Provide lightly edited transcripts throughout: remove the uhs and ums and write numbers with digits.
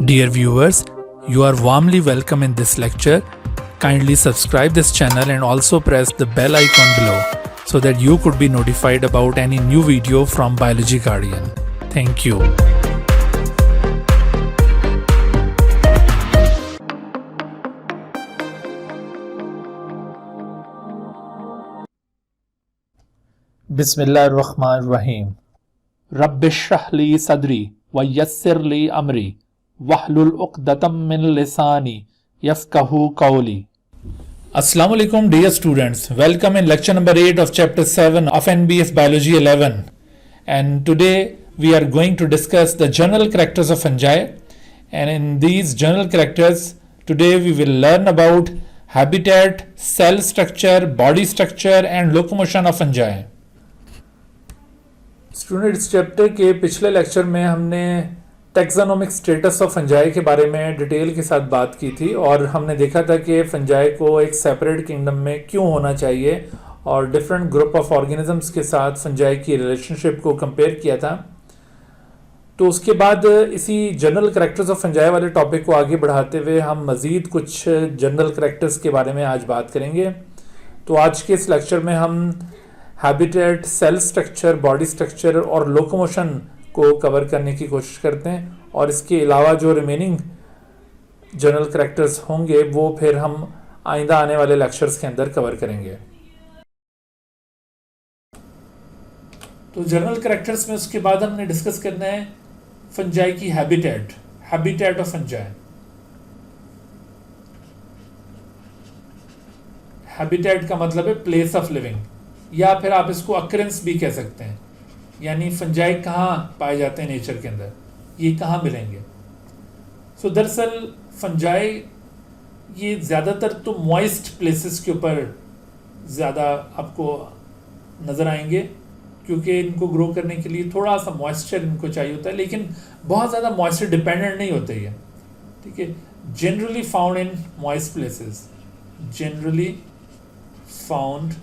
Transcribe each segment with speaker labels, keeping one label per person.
Speaker 1: Dear viewers, you are warmly welcome in this lecture. Kindly subscribe this channel and also press the bell icon below so that you could be notified about any new video from Biology Guardian. Thank you.
Speaker 2: बिस्मिल्लाहिर्रहमानिर्रहीम। रब्बिश्रह ली सदरी व यस्सिर ली अमरी वहलुल उक़दतम मिन लिसानी यफ़क़हू क़ौली।
Speaker 1: Assalamu alaikum dear students. Welcome in lecture number 8 of chapter 7 of NBF Biology 11. And today we are going to discuss the general characters of fungi. And in these general characters, today we will learn about habitat, cell structure, body structure and locomotion of fungi. Student, इस chapter के पिछले lecture में हमने taxonomic status of fungi के बारे में detail के साथ बात की थी और हमने देखा था कि फंजाई को एक सेपरेट किंगडम में क्यों होना चाहिए और डिफरेंट ग्रुप ऑफ ऑर्गेनिजम्स के साथ फंजाई की रिलेशनशिप को कंपेयर किया था। तो उसके बाद इसी जनरल करैक्टर्स ऑफ फंजाई वाले टॉपिक को आगे बढ़ाते हुए हम मज़ीद कुछ जनरल करैक्टर्स के बारे में आज बात करेंगे। तो आज के इस लेक्चर में हम habitat, cell structure, body structure और लोकोमोशन को कवर करने की कोशिश करते हैं और इसके अलावा जो रिमेनिंग जनरल करैक्टर्स होंगे वो फिर हम आइंदा आने वाले लेक्चर्स के अंदर कवर करेंगे। तो जनरल करैक्टर्स में उसके बाद हमने डिस्कस करना है फंजाई की हैबिटेट ऑफ फंजाई। हैबिटेट का मतलब है प्लेस ऑफ लिविंग या फिर आप इसको अकरेंस भी कह सकते हैं, यानी फंजाई कहाँ पाए जाते हैं नेचर के अंदर, ये कहाँ मिलेंगे। सो दरअसल फंजाई ये ज़्यादातर तो मॉइस्ट प्लेसेस के ऊपर ज़्यादा आपको नज़र आएंगे क्योंकि इनको ग्रो करने के लिए थोड़ा सा मॉइस्चर इनको चाहिए होता है, लेकिन बहुत ज़्यादा मॉइस्चर डिपेंडेंट नहीं होते ये, ठीक है। Generally found in moist places, generally found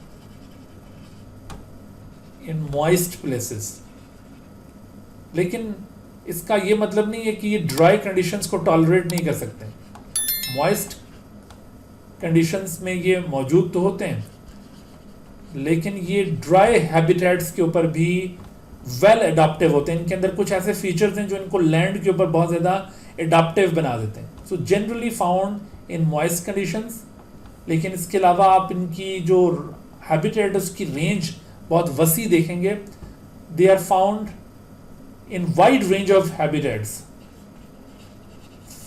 Speaker 1: in moist places. लेकिन इसका ये मतलब नहीं है कि ये ड्राई कंडीशंस को टॉलरेट नहीं कर सकते। मॉइस्ट कंडीशंस में ये मौजूद तो होते हैं, लेकिन ये ड्राई हैबिटेट्स के ऊपर भी वेल एडाप्टिव होते हैं। इनके अंदर कुछ ऐसे फीचर्स हैं जो इनको लैंड के ऊपर बहुत ज़्यादा एडाप्टिव बना देते हैं। So generally found in moist conditions, लेकिन इसके अलावा आप इनकी जो हैबिटेट उसकी रेंज बहुत वसी देखेंगे। They are found in wide range of habitats,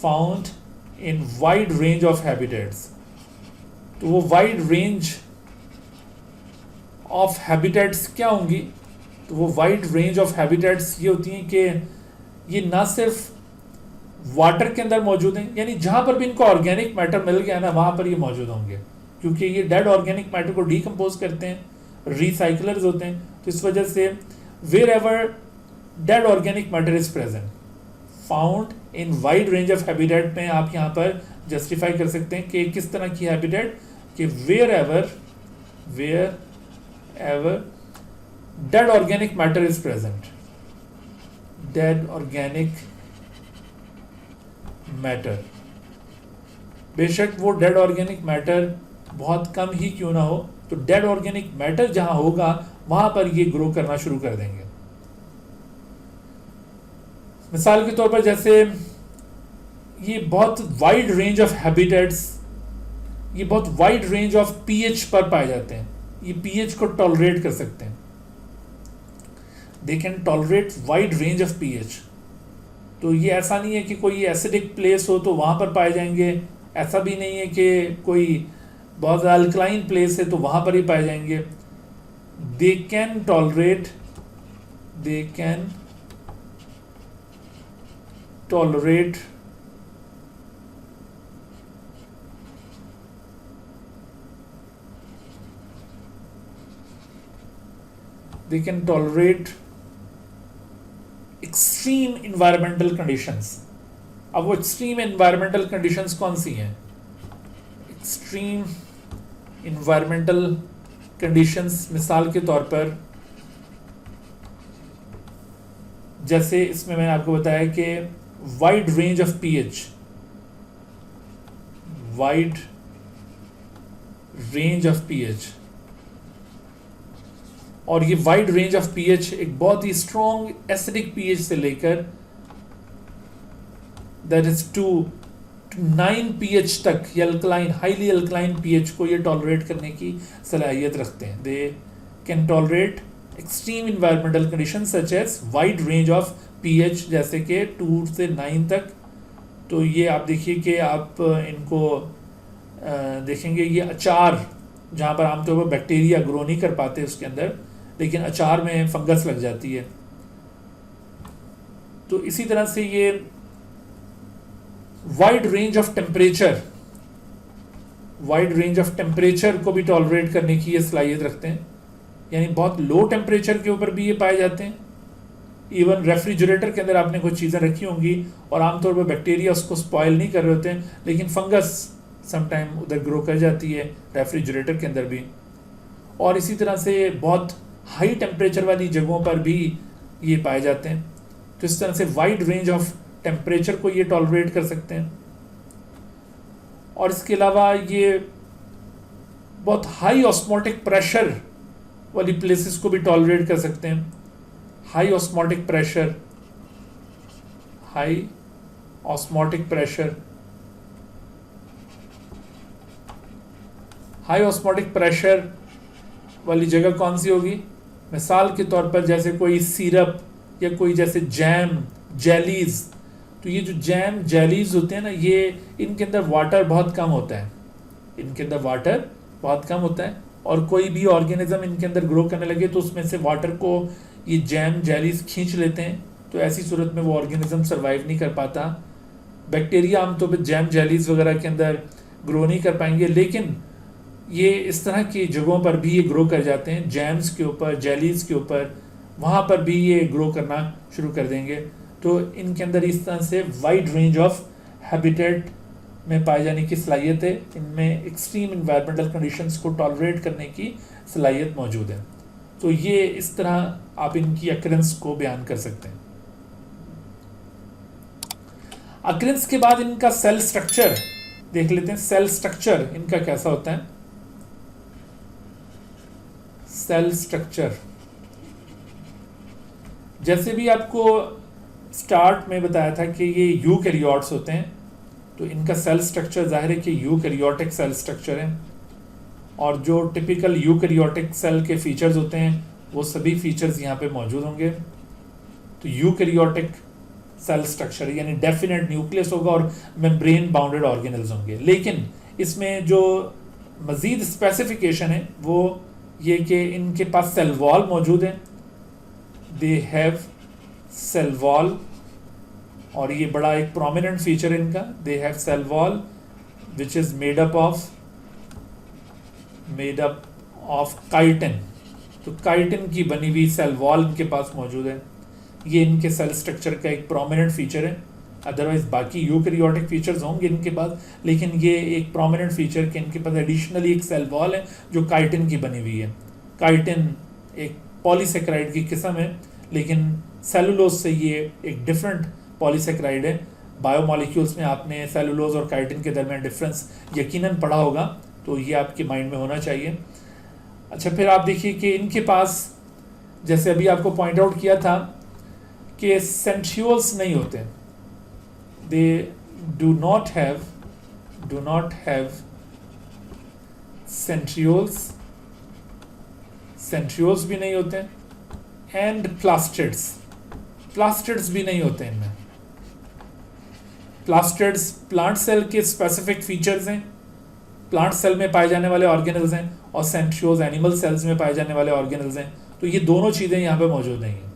Speaker 1: found in wide range of habitats. तो वो वाइड रेंज ऑफ हैबिटेट्स क्या होंगी? तो वो वाइड रेंज ऑफ हैबिटेट्स ये होती हैं कि ये ना सिर्फ वाटर के अंदर मौजूद हैं, यानी जहां पर भी इनको ऑर्गेनिक मैटर मिल गया ना वहां पर ये मौजूद होंगे, क्योंकि ये डेड ऑर्गेनिक मैटर को डीकम्पोज करते हैं, रिसाइकलर्स होते हैं। तो इस वजह से wherever dead organic matter is present, found in wide range of habitat में आप यहाँ पर जस्टिफाई कर सकते हैं कि किस तरह की हैबिटेट, कि wherever dead organic matter is present, dead organic matter. बेशक वो डेड ऑर्गेनिक मैटर बहुत कम ही क्यों ना हो, तो डेड ऑर्गेनिक मैटर जहां होगा वहां पर ये ग्रो करना शुरू कर देंगे। मिसाल के तौर पर जैसे ये बहुत वाइड रेंज ऑफ हैबिटेट्स, ये बहुत वाइड रेंज ऑफ पीएच पर पाए जाते हैं। ये पीएच को टॉलरेट कर सकते हैं, they can tolerate wide range of pH. तो ये ऐसा नहीं है कि कोई एसिडिक प्लेस हो तो वहां पर पाए जाएंगे, ऐसा भी नहीं है कि कोई बहुत ज़्यादा अल्कलाइन प्लेस है तो वहाँ पर ही पाए जाएंगे। दे can tolerate extreme environmental conditions. अब वो एक्सट्रीम इन्वायरमेंटल कंडीशंस कौन सी हैं? एक्सट्रीम इन्वायरमेंटल कंडीशंस मिसाल के तौर पर जैसे इसमें मैंने आपको बताया कि wide range of pH, wide range of pH. और ये वाइड रेंज ऑफ पीएच एक बहुत ही स्ट्रॉन्ग एसिडिक पीएच से लेकर दैट इज टू 9 पीएच तक, ये अल्कलाइन, हाईली अल्कलाइन पीएच को ये टॉलरेट करने की सलाहियत रखते हैं। They can tolerate extreme environmental condition such as wide range of pH, जैसे कि 2 से 9 तक। तो ये आप देखिए कि आप इनको देखेंगे, ये अचार जहाँ पर आमतौर पर बैक्टीरिया ग्रो नहीं कर पाते उसके अंदर, लेकिन अचार में फंगस लग जाती है। तो इसी तरह से ये wide range of temperature, wide range of temperature को भी टॉलरेट करने की ये सलाहियत रखते हैं, यानी बहुत लो टेम्परेचर के ऊपर भी ये पाए जाते हैं। इवन रेफ्रिजरेटर के अंदर आपने कुछ चीज़ें रखी होंगी और आमतौर पर बैक्टीरिया उसको स्पॉइल नहीं कर रहे होते हैं, लेकिन फंगस समटाइम उधर ग्रो कर जाती है रेफ्रिजरेटर के अंदर भी। और इसी तरह से बहुत हाई टेम्परेचर वाली जगहों पर भी ये पाए जाते हैं। तो इस तरह से वाइड रेंज ऑफ टेम्परेचर को ये टॉलरेट कर सकते हैं। और इसके अलावा ये बहुत हाई ऑस्मोटिक प्रेशर वाली प्लेसेस को भी टॉलरेट कर सकते हैं। High osmotic pressure, high osmotic pressure, high osmotic pressure वाली जगह कौन सी होगी? मिसाल के तौर पर जैसे कोई सिरप या कोई जैसे जैम, जेलीज। तो ये जो जैम जेलीज होते हैं ना, ये इनके अंदर वाटर बहुत कम होता है, इनके अंदर वाटर बहुत कम होता है। और कोई भी ऑर्गेनिज्म इनके अंदर ग्रो करने लगे तो उसमें से वाटर को ये जैम जेलीज खींच लेते हैं। तो ऐसी सूरत में वो ऑर्गेनिज्म सर्वाइव नहीं कर पाता। बैक्टीरिया आमतौर पर जैम जेलीज वगैरह के अंदर ग्रो नहीं कर पाएंगे, लेकिन ये इस तरह की जगहों पर भी ये ग्रो कर जाते हैं, जैम्स के ऊपर, जेलीज के ऊपर, वहाँ पर भी ये ग्रो करना शुरू कर देंगे। तो इनके अंदर इस तरह से वाइड रेंज ऑफ हैबिटेट में पाए जाने की सलाहियत है। इनमें एक्सट्रीम इन्वायरमेंटल कंडीशंस को टॉलरेट करने की सलाहियत मौजूद है। तो ये इस तरह आप इनकी अक्रेंस को बयान कर सकते हैं। अक्रेंस के बाद इनका सेल स्ट्रक्चर देख लेते हैं। सेल स्ट्रक्चर इनका कैसा होता है? सेल स्ट्रक्चर, जैसे भी आपको स्टार्ट में बताया था कि ये यूकैरियोट्स होते हैं, तो इनका सेल स्ट्रक्चर जाहिर है कि यूकैरियोटिक सेल स्ट्रक्चर है। और जो टिपिकल यूकैरियोटिक सेल के फीचर्स होते हैं वो सभी फीचर्स यहाँ पे मौजूद होंगे। तो यूकैरियोटिक सेल स्ट्रक्चर यानी डेफिनेट न्यूक्लियस होगा और मेम्ब्रेन बाउंडेड ऑर्गेनेल्स होंगे। लेकिन इसमें जो मजीद स्पेसिफिकेशन है वो ये कि इनके पास सेल वॉल मौजूद है, दे हैव सेल वॉल। और ये बड़ा एक प्रोमिनेंट फीचर है इनका, they have cell wall which is made up of chitin. तो काइटिन की बनी हुई सेल वॉल इनके पास मौजूद है। ये इनके सेल स्ट्रक्चर का एक प्रोमिनेंट फीचर है। अदरवाइज बाकी यूकैरियोटिक फीचर्स होंगे इनके पास, लेकिन ये एक प्रोमिनेंट फीचर कि इनके पास एडिशनली एक सेल वॉल है जो काइटिन की बनी हुई है। काइटिन एक पॉलीसेकेराइड की किस्म है, लेकिन सेलुलोज से ये एक डिफरेंट पॉलीसेकेराइड है। बायोमॉलिक्यूल्स में आपने सेलुलोज और काइटिन के दरमियान डिफरेंस यकीनन पढ़ा होगा, तो ये आपके माइंड में होना चाहिए। अच्छा, फिर आप देखिए कि इनके पास जैसे अभी आपको पॉइंट आउट किया था कि सेंट्रियोल्स नहीं होते, they do not have centrioles भी नहीं होते, एंड प्लास्टिड्स भी नहीं होते इनमें। प्लास्टिड्स प्लांट सेल के स्पेसिफिक फीचर्स हैं, प्लांट सेल में पाए जाने वाले ऑर्गेनल्स हैं, और सेंट्रियोल्स एनिमल सेल्स में पाए जाने वाले ऑर्गेनल्स हैं। तो ये दोनों चीज़ें यहाँ पे मौजूद नहीं हैं।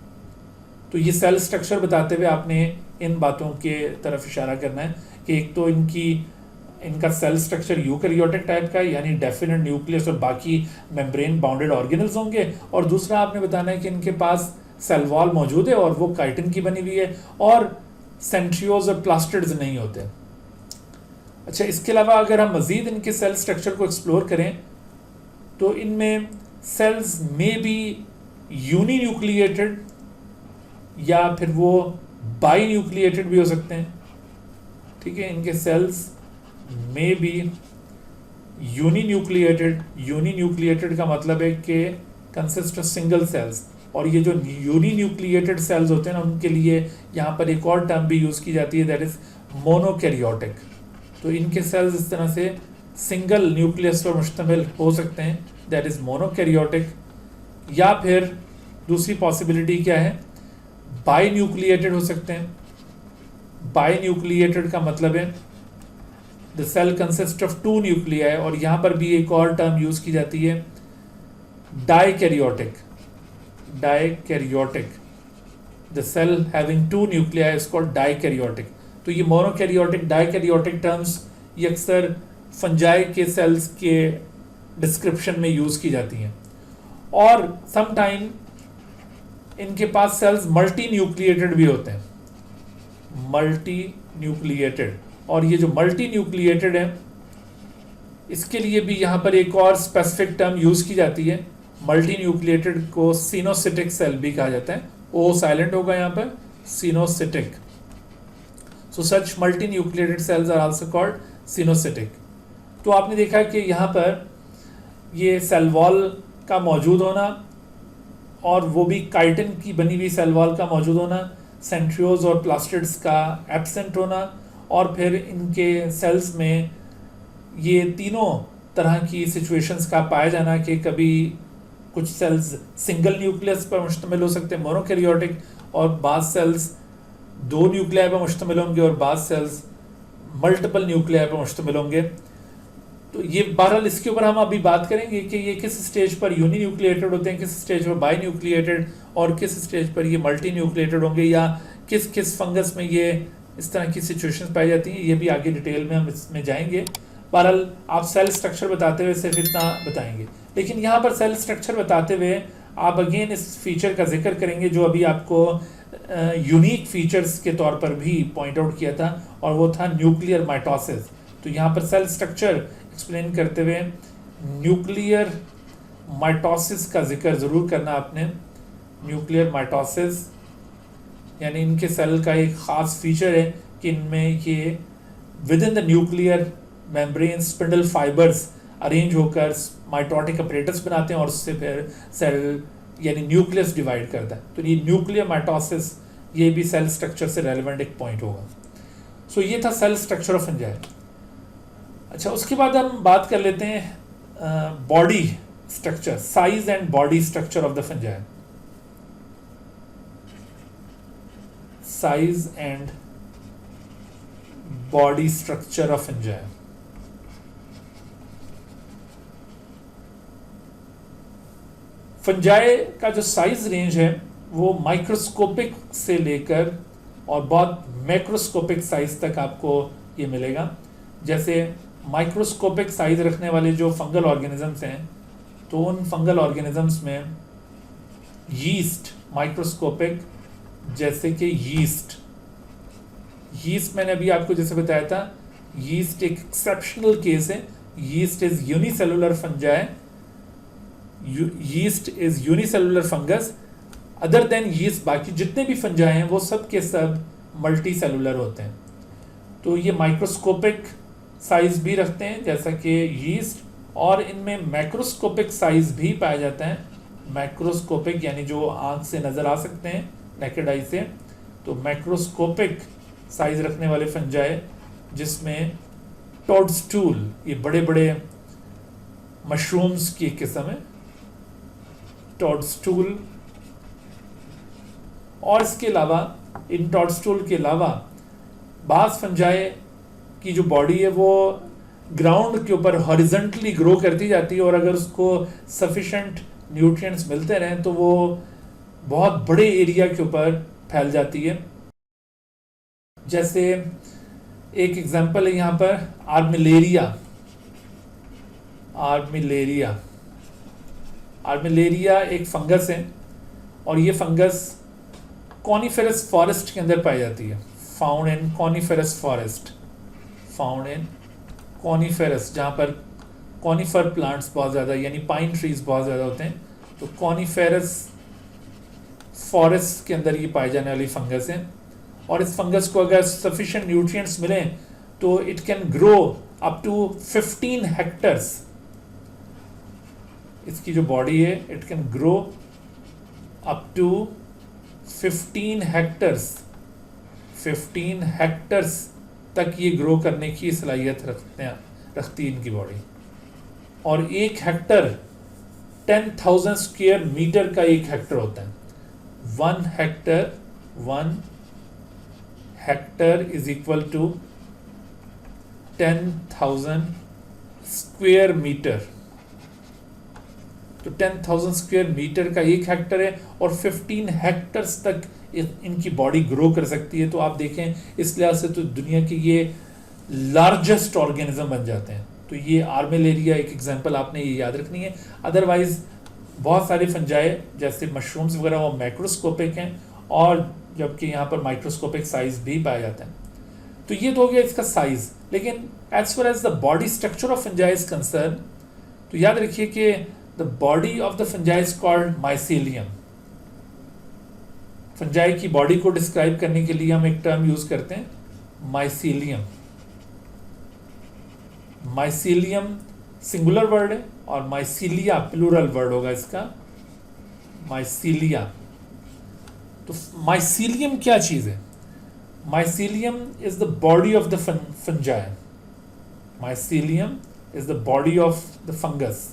Speaker 1: तो ये सेल स्ट्रक्चर बताते हुए आपने इन बातों के तरफ इशारा करना है कि एक तो इनका सेल स्ट्रक्चर यूकैरियोटिक टाइप का है, यानी डेफिनेट न्यूक्लियस और बाकी मेम्ब्रेन बाउंडेड ऑर्गेनल्स होंगे, और दूसरा आपने बताना है कि इनके पास सेल वॉल मौजूद है और वो काइटिन की बनी हुई है, और सेंट्रियोल्स और प्लास्टिड्स नहीं होते। अच्छा, इसके अलावा अगर हम मजीद इनके सेल स्ट्रक्चर को एक्सप्लोर करें तो इनमें सेल्स में बी यूनिन्यूक्लिएटेड या फिर वो बाई न्यूक्लिएटेड भी हो सकते हैं, ठीक है। इनके सेल्स में भी यूनिन्यूक्लिएटेड, यूनिन्यूक्लिएटेड का मतलब है कि कंसिस्ट ऑफ सिंगल सेल्स, और ये जो यूनिन्यूक्लिएटेड सेल्स होते हैं ना, उनके लिए यहाँ पर एक और टर्म भी यूज़ की जाती है, दैट इज मोनोकैरियोटिक। तो इनके सेल्स इस तरह से सिंगल न्यूक्लियस पर मुश्तमिल हो सकते हैं, दैट इज मोनोकैरियोटिक। या फिर दूसरी पॉसिबिलिटी क्या है, बाई न्यूक्लिएटेड हो सकते हैं। बाई न्यूक्लिएटेड का मतलब है the cell consist of two nuclei, और यहाँ पर भी एक और टर्म यूज की जाती है dikaryotic. Dikaryotic, the cell having two nuclei is called dikaryotic. तो ये मोनोकैरियोटिक, डाइकैरियोटिक टर्म्स ये अक्सर फंजाई के सेल्स के डिस्क्रिप्शन में यूज की जाती हैं। और समटाइम इनके पास सेल्स मल्टी न्यूक्लिएटेड भी होते हैं, मल्टी न्यूक्लिएटेड। और ये जो मल्टी न्यूक्लिएटेड है, इसके लिए भी यहाँ पर एक और स्पेसिफिक टर्म यूज की जाती है। मल्टी न्यूक्लिएटेड को सिनोसिटिक सेल भी कहा जाता है, ओ साइलेंट होगा यहाँ पर, coenocytic. So such multi nucleated cells are also called coenocytic. तो आपने देखा कि यहाँ पर ये सेल वॉल का मौजूद होना, और वो भी काइटिन की बनी हुई सेल वॉल का मौजूद होना, सेंट्रियोज और प्लास्टिड्स का एब्सेंट होना, और फिर इनके सेल्स में ये तीनों तरह की सिचुएशंस का पाया जाना कि कभी कुछ सेल्स सिंगल न्यूक्लियस पर मुश्तमिल हो सकते हैं, मोनोकैरियोटिक, और बाद सेल्स दो न्यूक्लियाई पर मुश्तमिल होंगे, और बाद सेल्स मल्टीपल न्यूक्लियाई पर मुश्तमिल होंगे। तो ये बहरहाल इसके ऊपर हम अभी बात करेंगे कि ये किस स्टेज पर यूनी न्यूक्लिएटेड होते हैं, किस स्टेज पर बाई न्यूक्लिएटेड, और किस स्टेज पर ये मल्टी न्यूक्लिएटेड होंगे, या किस किस फंगस में ये इस तरह की सिचुएशंस पाई जाती हैं। ये भी आगे डिटेल में हम इसमें जाएंगे। बहरहाल आप सेल स्ट्रक्चर बताते हुए सिर्फ इतना बताएंगे, लेकिन यहाँ पर सेल स्ट्रक्चर बताते हुए आप अगेन इस फीचर का जिक्र करेंगे जो अभी आपको यूनिक फीचर्स के तौर पर भी पॉइंट आउट किया था, और वो था न्यूक्लियर माइटोसिस। तो यहाँ पर सेल स्ट्रक्चर एक्सप्लेन करते हुए न्यूक्लियर माइटोसिस का जिक्र ज़रूर करना आपने। न्यूक्लियर माइटोसिस यानी इनके सेल का एक ख़ास फीचर है कि इनमें ये with in the nuclear membrane spindle fibres arrange होकर माइटोटिक अपरेटस बनाते हैं, और उससे फिर सेल यानी न्यूक्लियस डिवाइड करता है। तो ये न्यूक्लियर माइटोसिस ये भी सेल स्ट्रक्चर से रेलिवेंट एक पॉइंट होगा। सो ये था सेल स्ट्रक्चर ऑफ फंजाई। अच्छा, उसके बाद हम बात कर लेते हैं body structure, size and body structure of the fungi. Size and body structure of fungi. Fungi का जो साइज रेंज है वो माइक्रोस्कोपिक से लेकर और बहुत मैक्रोस्कोपिक साइज तक आपको ये मिलेगा। जैसे माइक्रोस्कोपिक साइज रखने वाले जो फंगल ऑर्गेनिजम्स हैं, तो उन फंगल ऑर्गेनिजम्स में यीस्ट माइक्रोस्कोपिक, जैसे कि यीस्ट मैंने अभी आपको जैसे बताया था, यीस्ट एक एक्सेप्शनल केस है। Yeast is unicellular fungi, yeast is unicellular fungus. Other than yeast बाकी जितने भी फंजाई हैं वो सब के सब मल्टी सेलुलर होते हैं। तो ये माइक्रोस्कोपिक साइज भी रखते हैं जैसा कि यीस्ट, और इनमें मैक्रोस्कोपिक साइज भी पाया जाता है। मैक्रोस्कोपिक यानी जो आंख से नज़र आ सकते हैं नेकेड आई से, तो मैक्रोस्कोपिक साइज रखने वाले फंजाई जिसमें टोडस्टूल, ये बड़े बड़े मशरूम्स की एक किस्म है टोडस्टूल, और इसके अलावा इन टोडस्टूल के अलावा बास फंजाई की जो बॉडी है वो ग्राउंड के ऊपर हॉरिजॉन्टली ग्रो करती जाती है, और अगर उसको सफिशेंट न्यूट्रिएंट्स मिलते रहें तो वो बहुत बड़े एरिया के ऊपर फैल जाती है। जैसे एक एग्जांपल है यहाँ पर आर्मिलेरिया एक फंगस है, और ये फंगस कॉनिफेरस फॉरेस्ट के अंदर पाई जाती है। Found in coniferous forest, found in coniferous, जहाँ पर कॉनिफर प्लांट्स बहुत ज़्यादा यानी पाइन ट्रीज बहुत ज़्यादा होते हैं, तो कॉनिफेरस फॉरेस्ट के अंदर ये पाई जाने वाली फंगस है। और इस फंगस को अगर सफिशिएंट न्यूट्रिएंट्स मिलें तो it can grow up to 15 hectares. इसकी जो बॉडी है it can grow up to 15 hectares, 15 hectares तक ये ग्रो करने की सलाहियत रखती है इनकी बॉडी। और 1 हेक्टर 10,000 स्क्वायर मीटर का 1 हेक्टर होता है। 1 hectare is equal to 10,000 square metre. तो 10,000 स्क्वायर मीटर का 1 हेक्टर है और 15 हेक्टर्स तक इनकी बॉडी ग्रो कर सकती है। तो आप देखें इस लिहाज से तो दुनिया के ये लार्जेस्ट ऑर्गेनिज्म बन जाते हैं। तो ये आर्मिलेरिया एक एग्जांपल आपने ये याद रखनी है। अदरवाइज बहुत सारे फंजाई जैसे मशरूम्स वगैरह वो मैक्रोस्कोपिक हैं और जबकि यहाँ पर माइक्रोस्कोपिक साइज भी पाया जाता है। तो ये तो हो गया इसका साइज। लेकिन as far as the body structure of fungi is concerned, तो याद रखिए कि the body of the fungi is called mycelium. Fungi की बॉडी को डिस्क्राइब करने के लिए हम एक टर्म यूज करते हैं माइसीलियम। माइसीलियम सिंगुलर वर्ड है और माइसीलिया प्लूरल वर्ड होगा इसका, माइसीलिया। तो माइसीलियम क्या चीज है? Mycelium is the body of the fungi. Mycelium is the body of the fungus.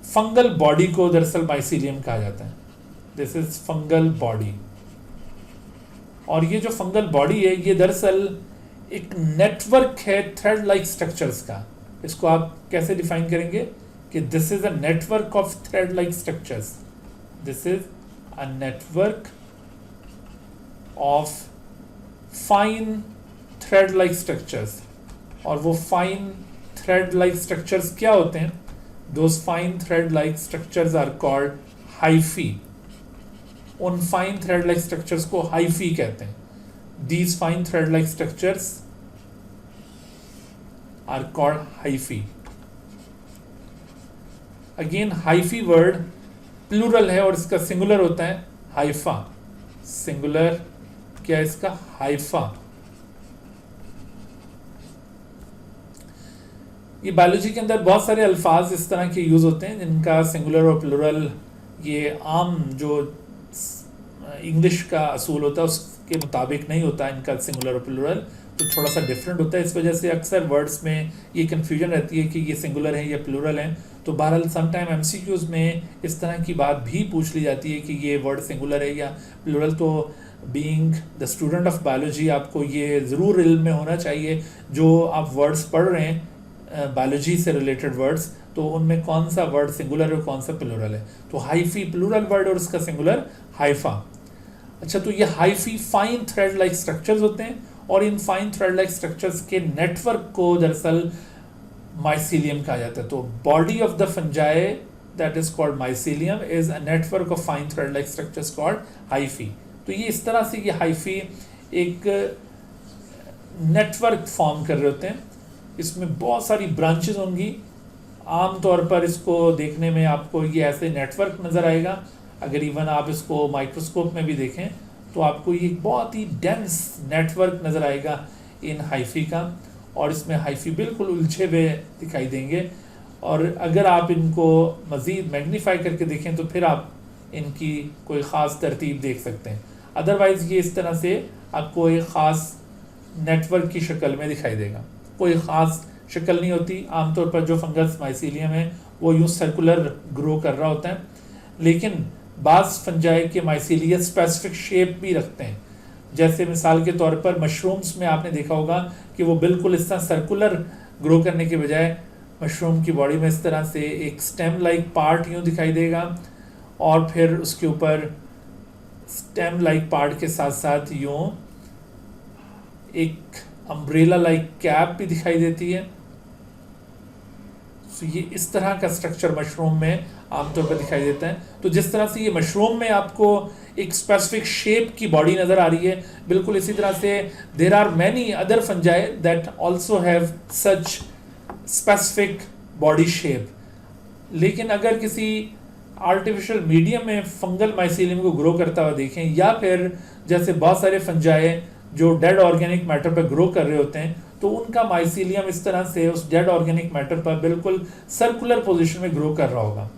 Speaker 1: Fungal body को दरअसल माइसीलियम कहा जाता है। This is fungal body. और ये जो फंगल बॉडी है ये दरअसल एक नेटवर्क है थ्रेड लाइक स्ट्रक्चर्स का। इसको आप कैसे डिफाइन करेंगे कि this is a network of thread like structures. This is a network of fine thread like structures. और वो फाइन थ्रेड लाइक स्ट्रक्चर्स क्या होते हैं? Those fine thread like structures are called hyphae. उन फाइन थ्रेड लाइक स्ट्रक्चर्स को hyphae कहते हैं। These fine thread-like structures are called hyphae. Again, hyphae word plural है और इसका singular होता है hypha. Singular क्या है इसका? hypha. ये बायोलॉजी के अंदर बहुत सारे अल्फाज इस तरह के यूज होते हैं जिनका सिंगुलर और प्लूरल ये आम जो इंग्लिश का असूल होता है उसके मुताबिक नहीं होता इनका सिंगुलर और प्लूरल, तो थोड़ा सा डिफरेंट होता है। इस वजह से अक्सर वर्ड्स में ये कन्फ्यूजन रहती है कि ये सिंगुलर है या प्लूरल है। तो बहरहाल समटाइम एमसीक्यूज में इस तरह की बात भी पूछ ली जाती है कि ये वर्ड सिंगुलर है या प्लूरल। तो being the student of biology आपको ये ज़रूर इल्म में होना चाहिए जो आप वर्ड्स पढ़ रहे हैं बायोलॉजी से रिलेटेड वर्ड्स, तो उनमें कौन सा वर्ड सिंगुलर और कौन सा प्लूरल है। तो हाइफी प्लूरल वर्ड और इसका सिंगुलर हाइफा। अच्छा, तो ये hyphae fine thread like structures होते हैं और in fine thread like structures के नेटवर्क को दरअसल माइसीलियम कहा जाता है। तो body of the fungi that is called mycelium is a network of fine thread like structures called hyphae. तो ये इस तरह से ये हाइफी एक नेटवर्क फॉर्म कर रहे होते हैं। इसमें बहुत सारी ब्रांचेस होंगी। आमतौर पर इसको देखने में आपको ये ऐसे नेटवर्क नज़र आएगा। अगर इवन आप इसको माइक्रोस्कोप में भी देखें तो आपको ये बहुत ही डेंस नेटवर्क नज़र आएगा इन हाइफी का, और इसमें हाइफी बिल्कुल उलझे हुए दिखाई देंगे। और अगर आप इनको मज़ीद मैग्नीफाई करके देखें तो फिर आप इनकी कोई ख़ास तरतीब देख सकते हैं। अदरवाइज़ ये इस तरह से आपको एक ख़ास नेटवर्क की शक्ल में दिखाई देगा। कोई ख़ास शक्ल नहीं होती। आमतौर पर जो फंगस माइसीलियम है वो यूँ सर्कुलर ग्रो कर रहा होता है, लेकिन बाज़ फंजाई के माइसीलिया स्पेसिफिक शेप भी रखते हैं। जैसे मिसाल के तौर पर मशरूम्स में आपने देखा होगा कि वो बिल्कुल इस तरह सर्कुलर ग्रो करने के बजाय मशरूम की बॉडी में इस तरह से एक स्टेम लाइक पार्ट यूँ दिखाई देगा और फिर उसके ऊपर स्टेम लाइक पार्ट के साथ साथ यूँ एक अम्ब्रेला लाइक कैप भी दिखाई देती है। तो ये इस तरह का स्ट्रक्चर मशरूम में आमतौर पर दिखाई देता है। तो जिस तरह से ये मशरूम में आपको एक स्पेसिफिक शेप की बॉडी नज़र आ रही है, बिल्कुल इसी तरह से there are many other fungi that also have such specific body shape. लेकिन अगर किसी आर्टिफिशियल मीडियम में फंगल माइसीलियम को ग्रो करता हुआ देखें, या फिर जैसे बहुत सारे फंजाई जो डेड ऑर्गेनिक मैटर पर ग्रो कर रहे होते हैं, तो उनका माइसीलियम इस तरह से उस डेड ऑर्गेनिक मैटर पर बिल्कुल सर्कुलर पोजीशन में ग्रो कर रहा होगा।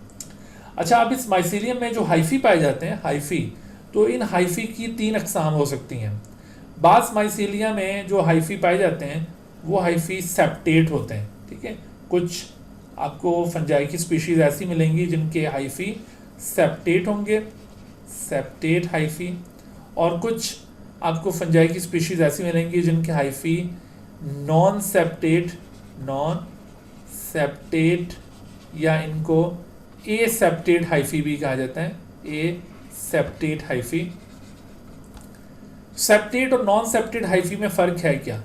Speaker 1: अच्छा, अब इस माइसीलियम में जो हाइफी पाए जाते हैं, हाइफी, तो इन हाइफी की 3 अकसाम हो सकती हैं। बास माइसीलिया में जो हाइफी पाए जाते हैं वो हाइफी सेप्टेट होते हैं, ठीक है। कुछ आपको फंजाई की स्पीशीज ऐसी मिलेंगी जिनके हाइफी सेप्टेट होंगे, सेप्टेट हाइफी, और कुछ आपको फंजाई की स्पीशीज ऐसी मिलेंगी जिनके hyphae non septate, non septate, या इनको ए सेप्टेट हाइफी भी कहा जाता है, ए सेप्टेट हाइफी। सेप्टेट और नॉन सेप्टेट हाइफी में फ़र्क है क्या?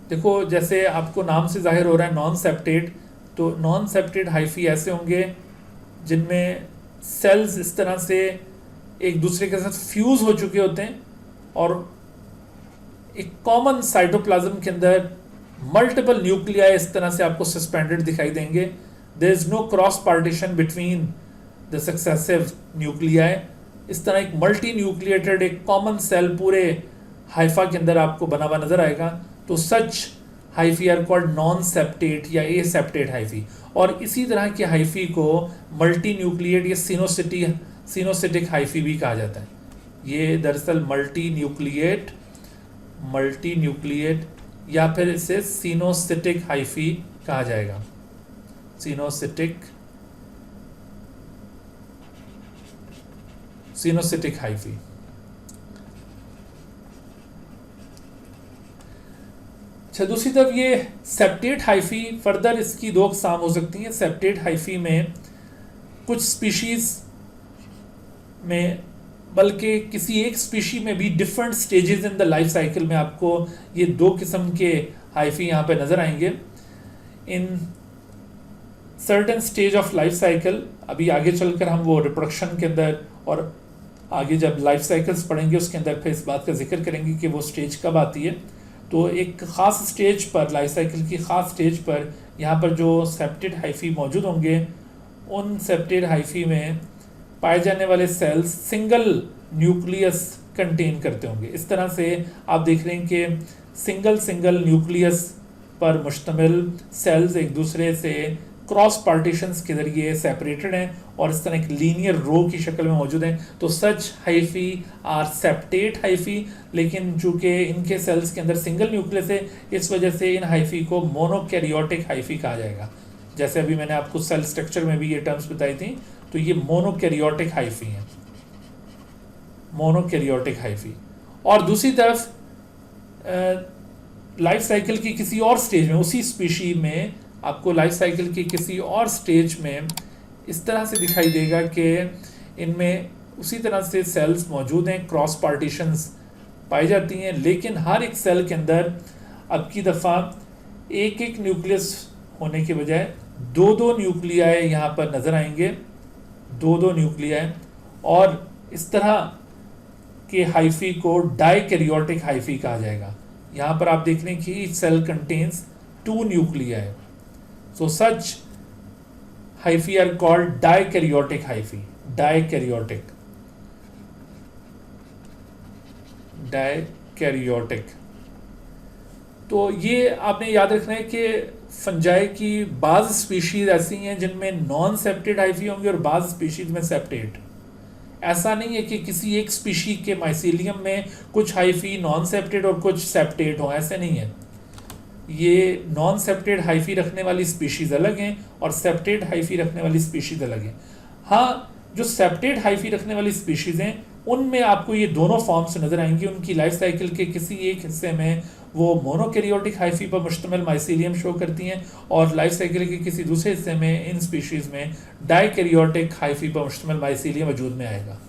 Speaker 1: देखो, जैसे आपको नाम से जाहिर हो रहा है नॉन सेप्टेट, तो नॉन सेप्टेट हाइफी ऐसे होंगे जिनमें सेल्स इस तरह से एक दूसरे के साथ फ्यूज़ हो चुके होते हैं और एक कॉमन साइटोप्लाज्म के अंदर मल्टीपल न्यूक्लियाई इस तरह से आपको सस्पेंडेड दिखाई देंगे। There is no cross partition between the successive nuclei. इस तरह एक मल्टी न्यूक्लिएटेड एक कॉमन सेल पूरे हाइफा के अंदर आपको बना हुआ नजर आएगा। तो such hyphae are called non septate या ए सेप्टेट हाइफी। और इसी तरह के हाइफी को मल्टी न्यूक्लिएट या सिनोसिटिक हाइफी भी कहा जाता है। ये दरअसल मल्टी न्यूक्लिएट या फिर इसे सिनोसिटिक हाइफी कहा जाएगा, सिनोसिटिक हाइफी। अच्छा, दूसरी तरफ ये सेप्टेट हाइफी, फर्दर इसकी 2 अकसाम हो सकती हैं। सेप्टेट हाइफी में कुछ स्पीशीज में, बल्कि किसी एक स्पीशी में भी different stages in the life cycle में आपको ये 2 किस्म के हाइफी यहाँ पे नज़र आएंगे। In certain stage of life cycle, अभी आगे चलकर हम वो रिप्रोडक्शन के अंदर और आगे जब लाइफ साइकिल्स पढ़ेंगे उसके अंदर फिर इस बात का जिक्र करेंगे कि वो स्टेज कब आती है। तो एक ख़ास स्टेज पर, लाइफ साइकिल की ख़ास स्टेज पर यहाँ पर जो सेप्टेट हाइफी मौजूद होंगे, उन सेप्टेट हाइफी में पाए जाने वाले सेल्स सिंगल न्यूक्लियस कंटेन करते होंगे। इस तरह से आप देख रहे हैं कि सिंगल न्यूक्लियस पर मुश्तमिल सेल्स एक दूसरे से क्रॉस पार्टीशंस के जरिए सेपरेटेड हैं और इस तरह एक लीनियर रो की शक्ल में मौजूद हैं। तो such hyphae are septate hyphae, लेकिन चूंकि इनके सेल्स के अंदर सिंगल न्यूक्लियस है, इस वजह से इन हाइफी को मोनोकैरियोटिक हाइफी कहा जाएगा। जैसे अभी मैंने आपको सेल स्ट्रक्चर में भी ये टर्म्स बताई थी, तो ये मोनोकैरियोटिक हाइफी हैं, मोनोकैरियोटिक हाइफी। और दूसरी तरफ लाइफ साइकिल की किसी और स्टेज में, उसी स्पीशी में आपको लाइफ साइकिल की किसी और स्टेज में इस तरह से दिखाई देगा कि इनमें उसी तरह से सेल्स मौजूद हैं, क्रॉस पार्टीशंस पाई जाती हैं, लेकिन हर एक सेल के अंदर अब की दफ़ा एक न्यूक्लियस होने के बजाय 2 न्यूक्लियाई यहाँ पर नज़र आएंगे, 2 न्यूक्लियाई। और इस तरह के हाइफी को डाइकैरियोटिक हाइफी कहा जाएगा। यहाँ पर आप देख रहे हैं कि each cell contains 2 nuclei. So such hyphae are called dikaryotic hyphae, dikaryotic। तो ये आपने याद रखना है कि फंजाई की बाज़ स्पीशीज ऐसी हैं जिनमें नॉन सेप्टेड हाइफी होंगे और बाज़ स्पीशीज में सेप्टेड। ऐसा नहीं है कि किसी एक स्पीशी के माइसीलियम में कुछ हाइफी नॉन सेप्टेड और कुछ सेप्टेड हो, ऐसे नहीं है। ये नॉन सेप्टेड हाइफी रखने वाली स्पीशीज अलग हैं और सेप्टेड हाइफी रखने वाली स्पीशीज अलग हैं। हाँ, जो सेप्टेड हाइफी रखने वाली स्पीशीज हैं उनमें आपको ये दोनों फॉर्म्स नजर आएंगी। उनकी लाइफ साइकिल के किसी एक हिस्से में वो मोनोकैरियोटिक हाइफी पर मुश्तमिल माइसीलियम शो करती हैं और लाइफ साइकिल के किसी दूसरे हिस्से में इन स्पीशीज में डाइकैरियोटिक हाइफी पर मुश्तमिल माइसीलियम वजूद में आएगा।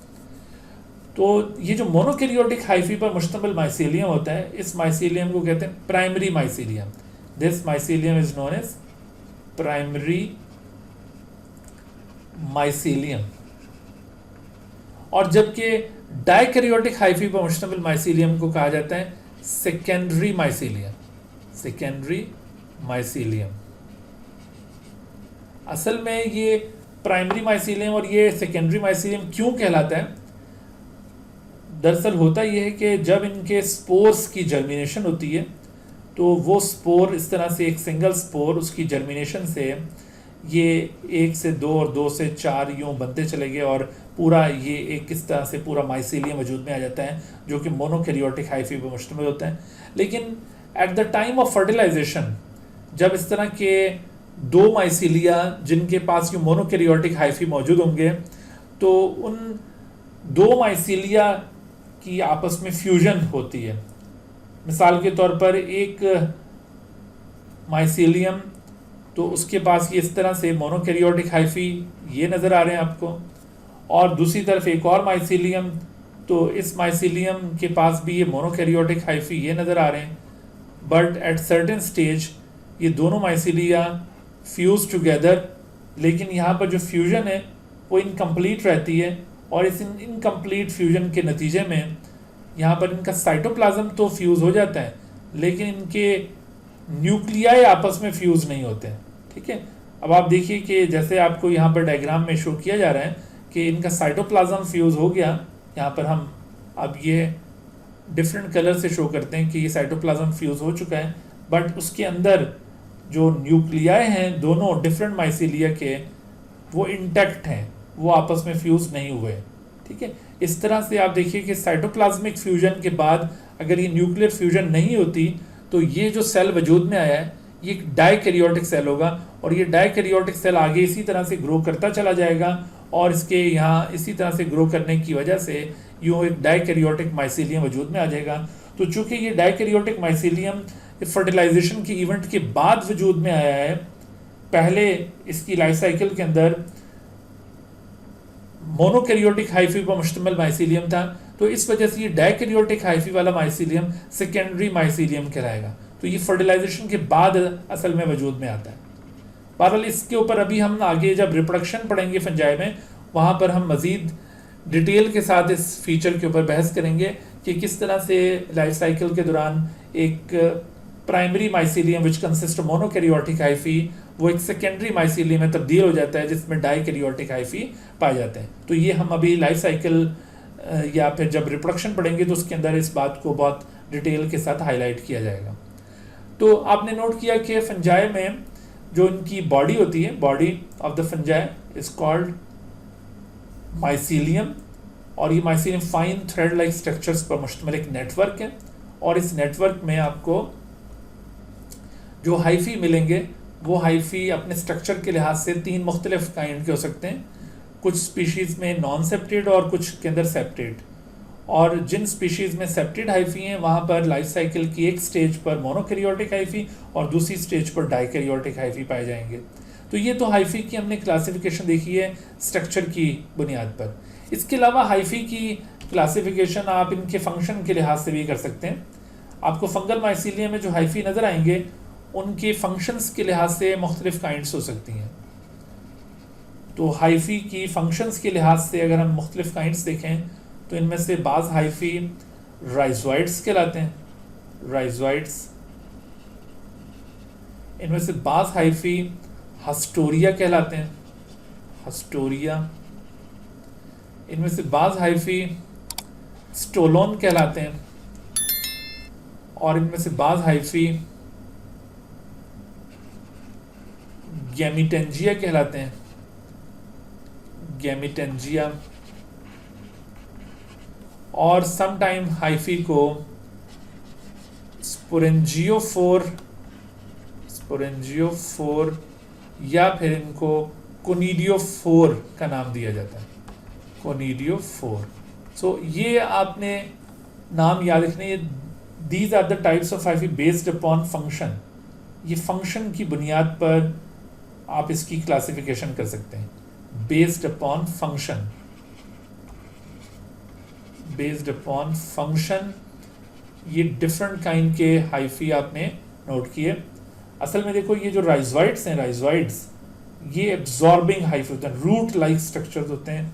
Speaker 1: तो ये जो मोनोकैरियोटिक हाइफी पर मुश्तमिल माइसीलियम होता है, इस माइसीलियम को कहते हैं primary mycelium. This mycelium is known as primary mycelium. और जबकि डाइकैरियोटिक हाइफी पर मुश्तमिल माइसीलियम को कहा जाता है सेकेंडरी माइसीलियम, सेकेंडरी माइसीलियम। असल में ये प्राइमरी माइसीलियम और ये सेकेंडरी माइसीलियम क्यों कहलाता है? दरअसल होता यह है कि जब इनके स्पोर्स की जर्मिनेशन होती है तो वो स्पोर इस तरह से एक सिंगल स्पोर उसकी जर्मिनेशन से ये 1 से 2 और 2 से 4 यूँ बनते चले गए और पूरा ये एक किस तरह से पूरा माइसीलियम वजूद में आ जाता है जो कि मोनोकैरियोटिक हाइफी पर मुश्तमिल होता है। लेकिन at the time of fertilization जब इस तरह के 2 माइसीलिया जिनके पास ये मोनोकैरियोटिक हाइफी मौजूद होंगे तो उन 2 माइसीलिया की आपस में फ्यूजन होती है। मिसाल के तौर पर एक माइसीलियम तो उसके पास ये इस तरह से मोनोकैरियोटिक हाइफी ये नज़र आ रहे हैं आपको, और दूसरी तरफ एक और माइसीलियम तो इस माइसीलियम के पास भी ये मोनोकैरियोटिक हाइफी ये नज़र आ रहे हैं। बट एट सर्टेन स्टेज ये दोनों माइसीलिया फ्यूज टुगेदर, लेकिन यहाँ पर जो फ्यूजन है वो इनकम्प्लीट रहती है और इस इनकम्प्लीट फ्यूजन के नतीजे में यहाँ पर इनका साइटोप्लाज्म तो फ्यूज़ हो जाता है लेकिन इनके न्यूक्लियाई आपस में फ्यूज़ नहीं होते हैं। ठीक है, अब आप देखिए कि जैसे आपको यहाँ पर डायग्राम में शो किया जा रहा है कि इनका साइटोप्लाज्म फ्यूज़ हो गया। यहाँ पर हम अब ये डिफरेंट कलर से शो करते हैं कि ये साइटोप्लाज्म फ्यूज़ हो चुका है, बट उसके अंदर जो न्यूक्लियाई हैं दोनों डिफरेंट माइसीलिया के वो इंटैक्ट हैं, वो आपस में फ्यूज़ नहीं हुए। ठीक है, इस तरह से आप देखिए कि साइटोप्लाज्मिक फ्यूजन के बाद अगर ये न्यूक्लियर फ्यूजन नहीं होती तो ये जो सेल वजूद में आया है ये एक डाइकैरियोटिक सेल होगा और ये डाइकैरियोटिक सेल आगे इसी तरह से ग्रो करता चला जाएगा और इसके यहाँ इसी तरह से ग्रो करने की वजह से यूँ एक डाइकैरियोटिक माइसीलियम वजूद में आ जाएगा। तो चूँकि ये डाइकैरियोटिक माइसीलियम फर्टिलाइजेशन के इवेंट के बाद वजूद में आया है, पहले इसकी लाइफ साइकिल के अंदर मोनोकैरियोटिक हाइफी पर मुश्तमिल माइसीलियम था, तो इस वजह से ये डाइकैरियोटिक हाइफी वाला माइसीलियम सेकेंडरी माइसीलियम कहलाएगा। तो ये फर्टिलाइजेशन के बाद असल में वजूद में आता है। बहरहाल इसके ऊपर अभी हम आगे जब रिप्रोडक्शन पढ़ेंगे फंजाई में वहाँ पर हम मज़ीद डिटेल के साथ इस फीचर के ऊपर बहस करेंगे कि किस तरह से लाइफ साइकिल के दौरान एक primary mycelium which consist of monokaryotic hyphae वो एक सेकेंडरी माइसीलियम में तब्दील हो जाता है जिसमें डाइकैरियोटिक हाइफी पाए जाते हैं। तो ये हम अभी लाइफ साइकिल या फिर जब रिप्रोडक्शन पढ़ेंगे तो उसके अंदर इस बात को बहुत डिटेल के साथ हाईलाइट किया जाएगा। तो आपने नोट किया कि फंजाई में जो इनकी बॉडी होती है, body of the fungi is called mycelium, और ये mycelium fine thread like structures पर मुश्तमिल एक नेटवर्क है और इस नेटवर्क में आपको जो हाइफी मिलेंगे वो हाइफी अपने स्ट्रक्चर के लिहाज से 3 मुख्तलिफ काइंड के हो सकते हैं। कुछ स्पीशीज़ में नॉन सेप्टेड और कुछ के अंदर सेप्टेड, और जिन स्पीशीज़ में सेप्टेड हाइफी हैं वहाँ पर लाइफ साइकिल की एक स्टेज पर मोनोकैरियोटिक हाइफी और दूसरी स्टेज पर डाइकैरियोटिक हाइफी पाए जाएंगे। तो ये तो हाइफी की हमने क्लासिफिकेशन देखी है स्ट्रक्चर की बुनियाद पर। इसके अलावा हाइफी की क्लासिफिकेशन आप इनके फंक्शन के लिहाज से भी कर सकते हैं। आपको फंगल माइसीलियम में जो हाइफी नज़र आएंगे उनके फंक्शंस के लिहाज से मुख्तलिफ काइंड्स हो सकती हैं। तो हाइफी की फंक्शंस के लिहाज से अगर हम मुख्तलिफ काइंड्स देखें तो इनमें से बाज़ हाइफी राइजोइड्स कहलाते हैं, राइजोइड्स। इनमें से बाज़ हाइफी हस्टोरिया कहलाते हैं, हस्टोरिया। इनमें से बाज़ हाइफी स्टोलोन कहलाते हैं और इनमें से बाज़ हाइफी गैमिटेंजिया कहलाते हैं, गैमिटेंजिया। और समटाइम हाइफी को स्पोरेंजियोफोर या फिर इनको कोनिडियोफोर का नाम दिया जाता है, कोनिडियोफोर। सो ये आपने नाम याद रखने, these are the types of hyphae based upon function. ये फंक्शन की बुनियाद पर आप इसकी क्लासिफिकेशन कर सकते हैं, based upon function, based upon function. ये डिफरेंट काइंड के हाइफी आपने नोट किए। असल में देखो ये जो राइजोइड्स हैं, राइजोइड्स ये एब्जॉर्बिंग हाइफी होते हैं, रूट लाइक स्ट्रक्चर्स होते हैं,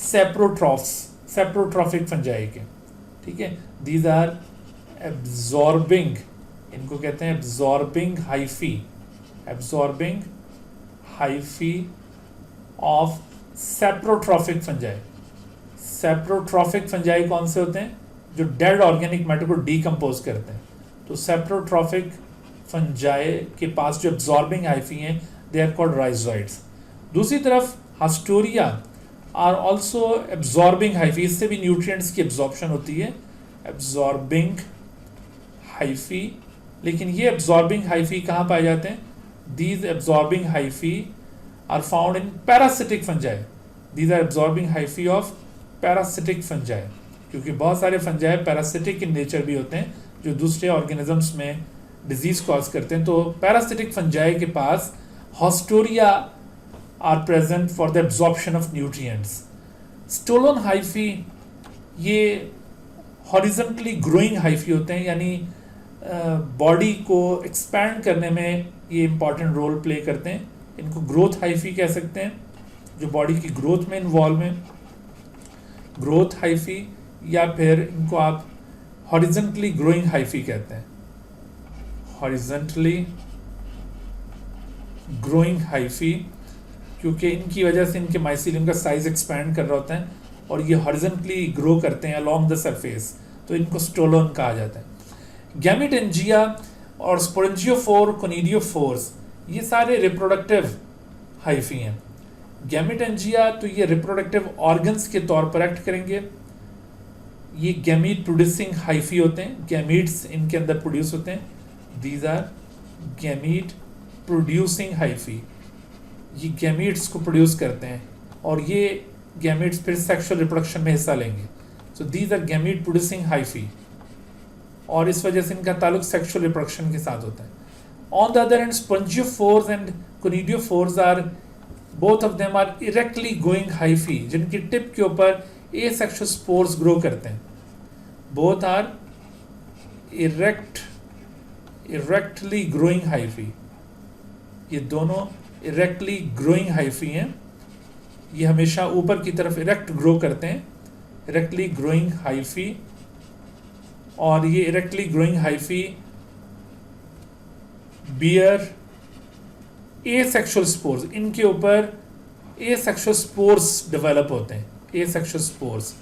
Speaker 1: सेप्रोट्रॉफ्स, सेप्रोट्रॉफिक फंजाई के। ठीक है, दीज आर एब्जॉर्बिंग, इनको कहते हैं absorbing hyphae, absorbing hyphae of saprotrophic fungi. Saprotrophic fungi कौन से होते हैं? जो डेड ऑर्गेनिक मैटर को डीकम्पोज करते हैं। तो सेप्रोट्रॉफिक फंजाई के पास जो एब्जॉर्बिंग हाइफी हैं दे आर कॉल्ड राइजोइड्स। दूसरी तरफ हास्टोरिया आर ऑल्सो एब्जॉर्बिंग हाइफी, इससे भी न्यूट्रिएंट्स की एब्जॉर्प्शन होती है, एब्जॉर्बिंग हाइफी। लेकिन ये एब्जॉर्बिंग हाइफी कहाँ पाए जाते हैं? These absorbing hyphae are found in parasitic fungi. These are absorbing hyphae of parasitic fungi, क्योंकि बहुत सारे फंजाई पैरासिटिक इन नेचर भी होते हैं जो दूसरे ऑर्गेनिजम्स में डिजीज कॉज करते हैं। तो पैरासिटिक फंजाई के पास haustoria are present for the absorption of nutrients. Stolon hyphae ये हॉरिजॉन्टली ग्रोइंग हाइफी होते हैं, यानी बॉडी को एक्सपैंड करने में ये इंपॉर्टेंट रोल प्ले करते हैं। इनको ग्रोथ हाइफी कह सकते हैं, जो बॉडी की ग्रोथ में इन्वॉल्व हैं, ग्रोथ हाइफी, या फिर इनको आप हॉरिजॉन्टली ग्रोइंग हाइफी कहते हैं, हॉरिजॉन्टली ग्रोइंग हाइफी, क्योंकि इनकी वजह से इनके माइसीलियम का साइज एक्सपैंड कर रहा होता है और ये हॉरिजॉन्टली ग्रो करते हैं अलोंग द सरफेस, तो इनको स्टोलोन कहा जाता है। गैमेटेंजिया और स्पोरेंजियोफोर, कोनिडियोफोर्स, ये सारे रिप्रोडक्टिव हाइफी हैं। गैमेटेंजिया तो ये रिप्रोडक्टिव ऑर्गन्स के तौर पर एक्ट करेंगे। ये गैमीट प्रोड्यूसिंग हाइफी होते हैं, गैमीट्स इनके अंदर प्रोड्यूस होते हैं। These are gamete producing hyphae, ये गैमीट्स को प्रोड्यूस करते हैं और ये गैमीट्स फिर सेक्सुअल रिप्रोडक्शन में हिस्सा लेंगे। So these are gamete producing hyphae, और इस वजह से इनका ताल्लुक सेक्सुअल रिप्रोडक्शन के साथ होता है। On the other hand sporangiophores and conidiophores are both of them are erectly going hyphae, जिनकी टिप के ऊपर एसेक्सुअल स्पोर्स ग्रो करते हैं। Both are erectly growing hyphae, ये दोनों इरेक्टली ग्रोइंग हाइफी हैं। ये हमेशा ऊपर की तरफ इरेक्ट ग्रो करते हैं, इरेक्टली ग्रोइंग हाइफी। और ये erectly growing hyphae bear asexual spores, इनके ऊपर एसेक्सुअल स्पोर्स डेवलप होते हैं, एसेक्सुअल स्पोर्स।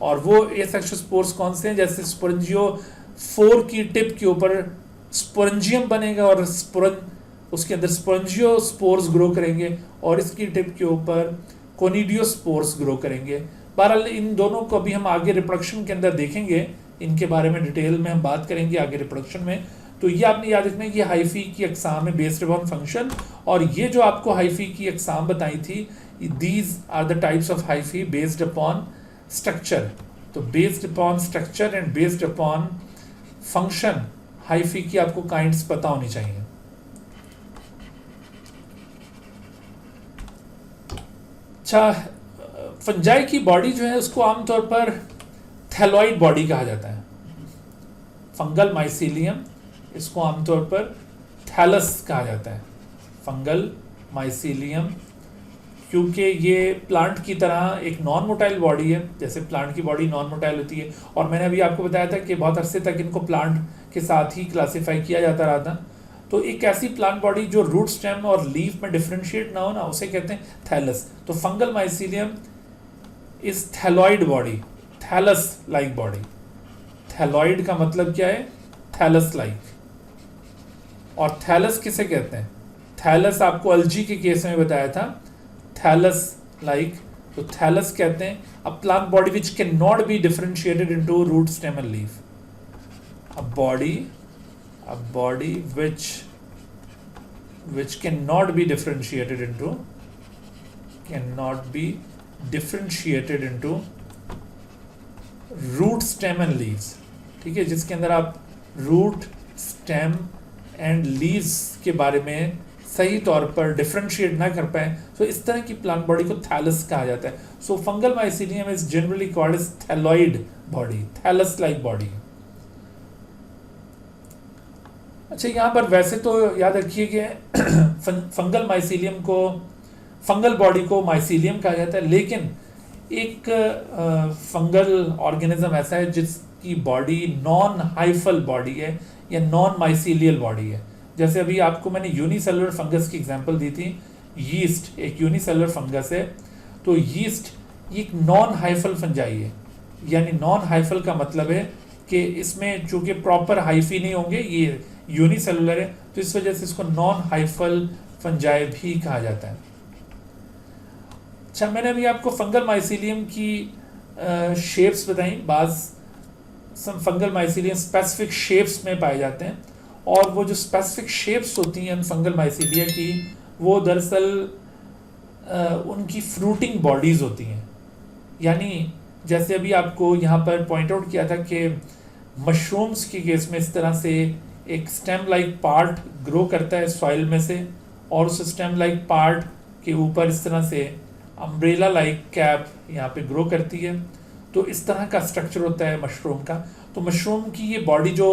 Speaker 1: और वो एसेक्सुअल स्पोर्स कौन से हैं? जैसे स्पोरेंजियोफोर की टिप के ऊपर स्पोरेंजियम बनेगा और उसके अंदर स्पोरेंजियोस्पोर्स ग्रो करेंगे, और इसकी टिप के ऊपर कोनिडियोस्पोर्स ग्रो करेंगे। बहरहाल इन दोनों को अभी हम आगे रिप्रोडक्शन के अंदर देखेंगे, इनके बारे में डिटेल में हम बात करेंगे आगे रिप्रोडक्शन में। तो ये आपने याद रखना है कि हाइफी की अकसाम है बेस्ड अपॉन फंक्शन, और ये जो आपको हाइफी की अकसाम बताई थी, these are the types of hyphae based upon structure. तो based upon structure and based upon function hyphae की आपको काइंड्स पता होनी चाहिए। अच्छा, फंजाई की बॉडी जो है उसको आमतौर पर थैलॉइड बॉडी कहा जाता है। फंगल माइसीलियम, इसको आमतौर पर थैलस कहा जाता है, फंगल माइसीलियम, क्योंकि ये प्लांट की तरह एक नॉन मोटाइल बॉडी है। जैसे प्लांट की बॉडी नॉन मोटाइल होती है, और मैंने अभी आपको बताया था कि बहुत अरसे तक इनको प्लांट के साथ ही क्लासीफाई किया जाता रहा था। तो एक ऐसी प्लांट बॉडी जो रूट, स्टेम और लीफ में डिफरेंशिएट ना हो ना, उसे कहते हैं थैलस। तो fungal mycelium is thalloid body, thallus like body. Thalloid का मतलब क्या है? Thallus like. और थैलस किसे कहते हैं? थैलस आपको अल्जी के केस में बताया था, थैलस लाइक। तो थैलस कहते हैं a plant body which can not be differentiated into root, stem and leaf. A body which cannot be differentiated into root, stem and leaves। ठीक है, जिसके अंदर आप रूट, स्टेम एंड लीव्स के बारे में सही तौर पर डिफरेंशिएट ना कर पाए, तो इस तरह की प्लांट बॉडी को थैलस कहा जाता है। So fungal mycelium is generally called as thalloid body, thallus like body. अच्छा, यहाँ पर वैसे तो याद रखिए कि फंगल माइसीलियम को, फंगल बॉडी को माइसीलियम कहा जाता है, लेकिन एक फंगल ऑर्गेनिज्म ऐसा है जिसकी बॉडी नॉन हाइफल बॉडी है या नॉन माइसीलियल बॉडी है। जैसे अभी आपको मैंने यूनिसेलुलर फंगस की एग्जांपल दी थी। यीस्ट एक यूनिसेलुलर फंगस है। तो यीस्ट एक नॉन हाइफल फंजाई है, यानी नॉन हाइफल का मतलब है कि इसमें चूंकि प्रॉपर हाइफी नहीं होंगे, ये यूनिसेलुलर है, तो इस वजह से इसको नॉन हाइफल फंजाई भी कहा जाता है। अच्छा, मैंने अभी आपको फंगल माइसीलियम की शेप्स बताई। बाज फंगल माइसीलियम स्पेसिफिक शेप्स में पाए जाते हैं, और वो जो स्पेसिफिक शेप्स होती हैं फंगल माइसीलिया की, वो दरअसल उनकी फ्रूटिंग बॉडीज होती हैं। यानी जैसे अभी आपको यहाँ पर पॉइंट आउट किया था कि मशरूम्स के केस में इस तरह से एक स्टेम लाइक पार्ट ग्रो करता है सॉइल में से, और उस स्टेम लाइक पार्ट के ऊपर इस तरह से अम्ब्रेला लाइक कैप यहाँ पे ग्रो करती है। तो इस तरह का स्ट्रक्चर होता है मशरूम का। तो मशरूम की ये बॉडी जो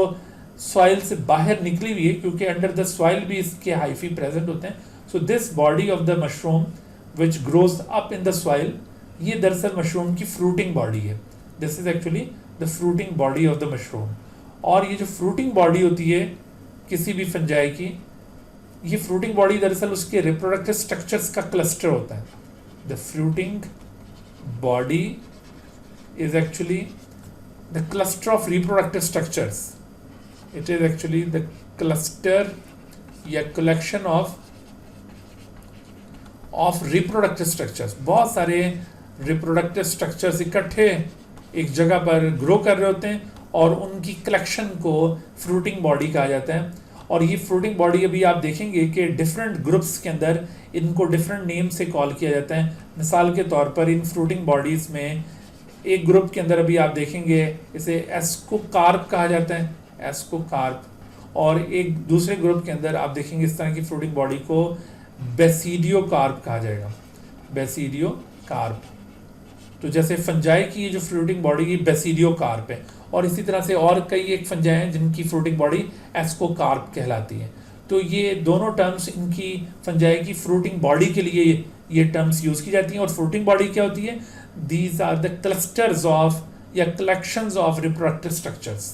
Speaker 1: सॉइल से बाहर निकली हुई है, क्योंकि अंडर द सॉइल भी इसके हाइफी प्रेजेंट होते हैं, so this body of the mushroom which grows up in the soil, ये दरअसल मशरूम की फ्रूटिंग बॉडी है। This is actually the fruiting body of the mushroom. और ये जो फ्रूटिंग बॉडी होती है किसी भी फंजाई की, ये फ्रूटिंग बॉडी दरअसल उसके रिप्रोडक्टिव स्ट्रक्चर्स का क्लस्टर होता है। The fruiting body is actually the cluster of reproductive structures. It is actually the cluster या collection of reproductive structures. बहुत सारे reproductive structures इकट्ठे एक जगह पर ग्रो कर रहे होते हैं, और उनकी कलेक्शन को फ्रूटिंग बॉडी कहा जाता है। और ये फ्रूटिंग बॉडी अभी आप देखेंगे कि डिफरेंट ग्रुप्स के अंदर इनको डिफरेंट नेम से कॉल किया जाता है। मिसाल के तौर पर इन फ्रूटिंग बॉडीज़ में एक ग्रुप के अंदर अभी आप देखेंगे इसे एस्कोकार्प कहा जाता है, एस्कोकार्प। और एक दूसरे ग्रुप के अंदर आप देखेंगे इस तरह की फ्रूटिंग बॉडी को बेसिडियोकार्प कहा जाएगा, बेसिडियोकार्प। तो जैसे फंजाई की ये जो फ्रूटिंग बॉडी की बेसिडियोकार्प है, और इसी तरह से और कई एक फंजाई हैं जिनकी फ्रूटिंग बॉडी एस्कोकार्प कहलाती है। तो ये दोनों टर्म्स इनकी फंजाई की फ्रूटिंग बॉडी के लिए ये टर्म्स यूज की जाती हैं। और फ्रूटिंग बॉडी क्या होती है? These are the clusters of या collections of reproductive structures.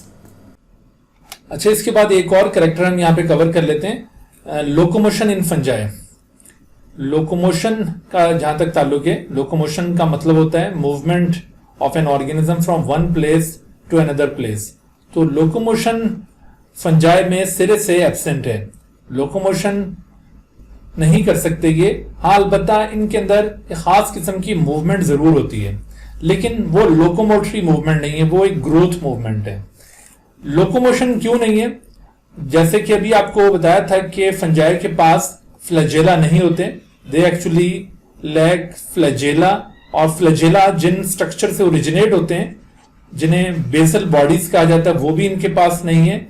Speaker 1: अच्छा, इसके बाद एक और कैरेक्टर हम यहाँ पे कवर कर लेते हैं, लोकोमोशन इन फंजाई। लोकोमोशन का जहां तक ताल्लुक है, लोकोमोशन का मतलब होता है movement of an organism from one place to another place. तो लोकोमोशन फंजाई में सिरे से एब्सेंट है, लोकोमोशन नहीं कर सकते ये। हाँ, अलबत्ता इनके अंदर एक खास किस्म की मूवमेंट जरूर होती है, लेकिन वो लोकोमोटरी मूवमेंट नहीं है, वो एक ग्रोथ मूवमेंट है। लोकोमोशन क्यों नहीं है? जैसे कि अभी आपको बताया था कि फंजाई के पास फ्लैजेला नहीं होते, दे एक्चुअली लैक फ्लैजेला। और फ्लैजेला जिन स्ट्रक्चर से ओरिजिनेट होते हैं, जिन्हें बेसल बॉडीज कहा जाता है, वो भी इनके पास नहीं है।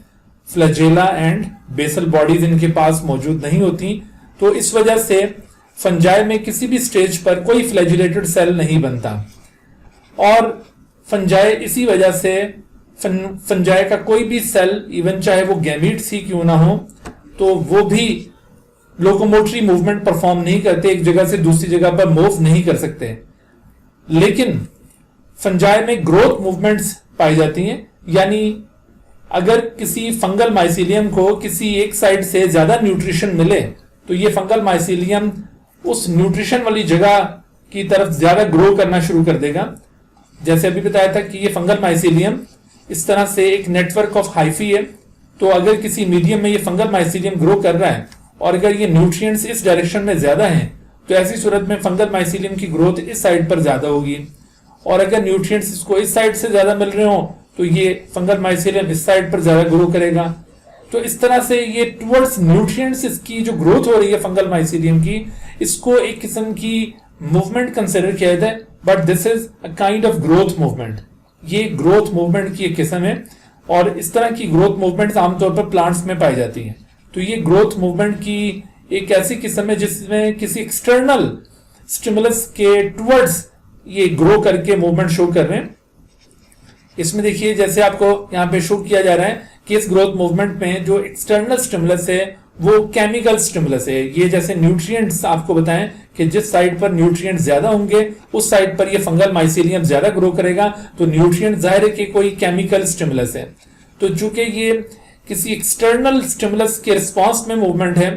Speaker 1: फ्लैजेला एंड बेसल बॉडीज इनके पास मौजूद नहीं होती। तो इस वजह से फंजाई में किसी भी स्टेज पर कोई फ्लैजिलेटेड सेल नहीं बनता, और फंजाई इसी वजह से फंजाई का कोई भी सेल, इवन चाहे वो गैमीट्स ही क्यों ना हो, तो वो भी लोकोमोटरी मूवमेंट परफॉर्म नहीं करते, एक जगह से दूसरी जगह पर मूव नहीं कर सकते। लेकिन फंजाई में ग्रोथ मूवमेंट्स पाई जाती हैं। यानी अगर किसी फंगल माइसीलियम को किसी एक साइड से ज्यादा न्यूट्रिशन मिले, तो ये फंगल माइसीलियम उस न्यूट्रिशन वाली जगह की तरफ ज्यादा ग्रो करना शुरू कर देगा। जैसे अभी बताया था कि ये फंगल माइसीलियम इस तरह से एक नेटवर्क ऑफ हाइफी है। तो अगर किसी मीडियम में ये फंगल माइसीलियम ग्रो कर रहा है, और अगर ये न्यूट्रिएंट्स इस डायरेक्शन में ज्यादा हैं, तो ऐसी सूरत में फंगल माइसीलियम की ग्रोथ इस साइड पर ज्यादा होगी। और अगर न्यूट्रिएंट्स इसको इस साइड से ज्यादा मिल रहे हो, तो ये फंगल माइसीलियम इस साइड पर ज्यादा ग्रो करेगा। तो इस तरह से ये टुवर्ड्स न्यूट्रिएंट्स इसकी जो ग्रोथ हो रही है फंगल माइसीलियम की, इसको एक किस्म की मूवमेंट कंसिडर किया जाता है, but this is a kind of growth movement. ये ग्रोथ मूवमेंट की एक किस्म है, और इस तरह की ग्रोथ मूवमेंट्स आमतौर पर प्लांट्स में पाई जाती हैं। तो ये ग्रोथ मूवमेंट की एक ऐसी किस्म है जिसमें किसी एक्सटर्नल स्टिमुलस के टुवर्ड्स ये ग्रो करके मूवमेंट शो कर रहे हैं। इसमें देखिए जैसे आपको यहाँ पे शो किया जा रहा है कि इस ग्रोथ मूवमेंट में जो एक्सटर्नल स्टिमुलस है वो केमिकल स्टिमुलस है। ये जैसे न्यूट्रिएंट्स आपको बताएं कि जिस साइड पर न्यूट्रिएंट्स ज्यादा होंगे उस साइड पर ये फंगल माइसीलियम ज्यादा ग्रो करेगा, तो न्यूट्रिएंट जाहिर है कि कोई केमिकल स्टिमुलस है। तो चूंकि ये किसी एक्सटर्नल स्टिमुलस के रिस्पॉन्स में मूवमेंट है,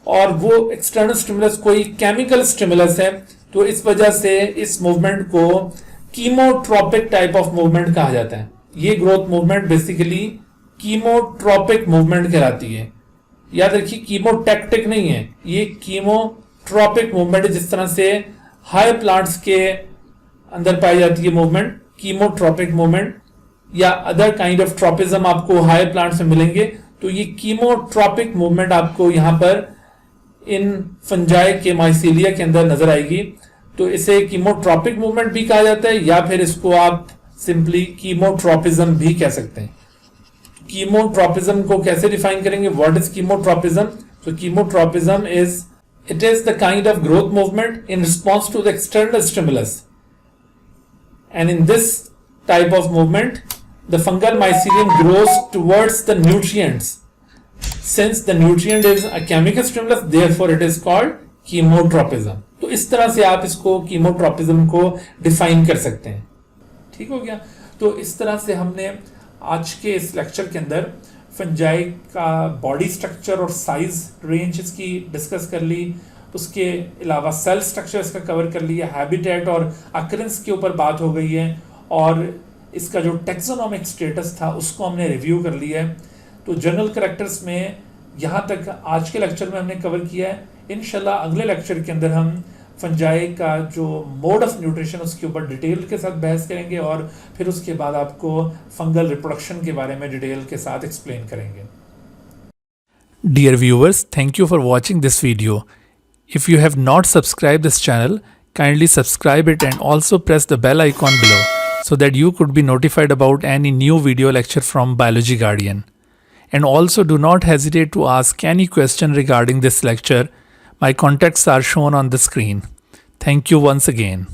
Speaker 1: और वो एक्सटर्नल स्टिमुलस कोई केमिकल स्टिमुलस है, तो इस वजह से इस मूवमेंट को कीमोट्रोपिक टाइप ऑफ मूवमेंट कहा जाता है। ये ग्रोथ मूवमेंट बेसिकली कीमोट्रोपिक मूवमेंट कहलाती है। याद रखिए कीमोटैक्टिक नहीं है, ये कीमोट्रोपिक मूवमेंट है। जिस तरह से हाई प्लांट्स के अंदर पाई जाती है मूवमेंट कीमोट्रोपिक मूवमेंट, या अदर काइंड ऑफ ट्रोपिज्म आपको हाई प्लांट्स में मिलेंगे, तो ये कीमोट्रोपिक मूवमेंट आपको यहां पर इन फंजाई के माइसीलिया के अंदर नजर आएगी। तो इसे कीमोट्रोपिक मूवमेंट भी कहा जाता है, या फिर इसको आप सिंपली कीमोट्रोपिज्म भी कह सकते हैं। कीमोट्रोपिज्म को कैसे डिफाइन करेंगे? What is chemotropism? तो chemotropism is it is the kind of growth movement in response to the external stimulus, and in this type of movement the fungal mycelium grows towards the nutrients. Since the nutrient is a chemical stimulus, therefore it is called chemotropism. तो इस तरह से आप इसको chemotropism को define कर सकते हैं। ठीक हो गया। तो इस तरह से हमने आज के इस लेक्चर के अंदर फंजाई का बॉडी स्ट्रक्चर और साइज रेंज इसकी डिस्कस कर ली, उसके अलावा सेल स्ट्रक्चर इसका कवर कर लिया, हैबिटेट और अकरेंस के ऊपर बात हो गई है, और इसका जो टैक्सोनॉमिक स्टेटस था उसको हमने रिव्यू कर लिया है। तो जनरल कैरेक्टर्स में यहाँ तक आज के लेक्चर में हमने कवर किया है। इंशाल्लाह अगले लेक्चर के अंदर हम फंजाई का जो मोड ऑफ न्यूट्रिशन उसके ऊपर डिटेल के साथ बहस करेंगे, और फिर उसके बाद आपको फंगल रिप्रोडक्शन के बारे में डिटेल के साथ एक्सप्लेन करेंगे।
Speaker 2: Dear viewers, thank you for watching this video. If you have not subscribed this channel, kindly subscribe it and also press the bell icon below so that you could be notified about any new video lecture from Biology Guardian. And also do not hesitate to ask any question regarding this lecture. My contacts are shown on the screen. Thank you once again.